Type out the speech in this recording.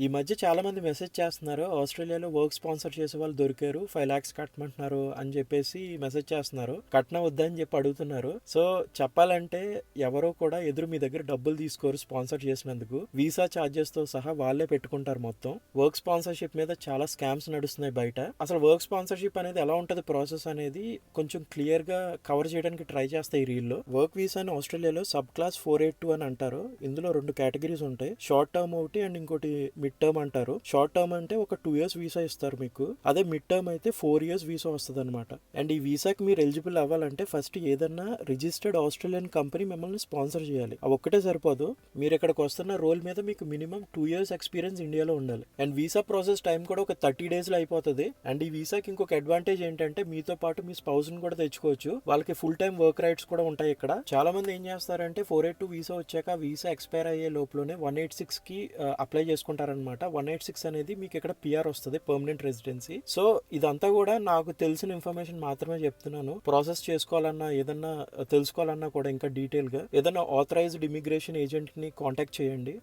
ఈ మధ్య చాలా మంది మెసేజ్ చేస్తున్నారు, ఆస్ట్రేలియాలో వర్క్ స్పాన్సర్ చేసే వాళ్ళు దొరికారు, 5 lakhs కట్టమంటున్నారు అని చెప్పేసి మెసేజ్ చేస్తున్నారు. కట్నం వద్దని చెప్పి అడుగుతున్నారు. సో చెప్పాలంటే ఎవరో కూడా ఎదురు మీ దగ్గర డబ్బులు తీసుకోరు స్పాన్సర్ చేసినందుకు. వీసా ఛార్జెస్ తో సహా వాళ్ళే పెట్టుకుంటారు మొత్తం. వర్క్ స్పాన్సర్షిప్ మీద చాలా స్కామ్స్ నడుస్తున్నాయి బయట. అసలు వర్క్ స్పాన్సర్షిప్ అనేది ఎలా ఉంటది ప్రాసెస్ అనేది కొంచెం క్లియర్ గా కవర్ చేయడానికి ట్రై చేస్తాయి ఈ రీల్లో. వర్క్ వీసాని ఆస్ట్రేలియాలో సబ్ క్లాస్ 482 అని అంటారు. ఇందులో 2 కేటగిరీస్ ఉంటాయి, షార్ట్ టర్మ్ ఒకటి అండ్ ఇంకోటి మిడ్ టర్మ్ అంటారు. షార్ట్ టర్మ్ అంటే ఒక 2 years వీసా ఇస్తారు మీకు. అదే మిడ్ టర్మ్ అయితే 4 years వీసా వస్తుంది అనమాట. అండ్ ఈ వీసాకి మీరు ఎలిజిబుల్ అవ్వాలంటే ఫస్ట్ ఏదన్నా రిజిస్టర్డ్ ఆస్ట్రేలియన్ కంపెనీ మిమ్మల్ని స్పాన్సర్ చేయాలి. అవి ఒక్కటే సరిపోదు, మీరు ఇక్కడికి వస్తున్న రోల్ మీద మీకు మినిమం 2 years ఎక్స్పీరియన్స్ ఇండియాలో ఉండాలి. అండ్ వీసా ప్రాసెస్ టైం కూడా ఒక 30 days లో అయిపోతుంది. అండ్ ఈ వీసాకి ఇంకొక అడ్వాంటేజ్ ఏంటంటే మీతో పాటు మీ స్పౌస్ ని కూడా తెచ్చుకోవచ్చు. వాళ్ళకి ఫుల్ టైం వర్క్ రైట్స్ కూడా ఉంటాయి ఇక్కడ. చాలా మంది ఏం చేస్తారంటే 482 వీసా వచ్చాక వీసా ఎక్స్పైర్ అయ్యే లోపలనే 186 కి అప్లై చేసుకుంటారనమాట. 186 అనేది మీకు ఇక్కడ పిఆర్ వస్తుంది, పర్మనెంట్ రెసిడెన్సీ. సో ఇదంతా కూడా నాకు తెలిసిన ఇన్ఫర్మేషన్ మాత్రమే చెప్తున్నాను. ప్రాసెస్ చేసుకోవాలన్నా ఏదన్నా తెలుసుకోవాలన్నా కూడా ఇంకా డీటెయిల్ గా ఏదన్నా ఆథరైజ్డ్ ఇమిగ్రేషన్ ఏజెంట్ ని కాంటాక్ట్ చేయండి.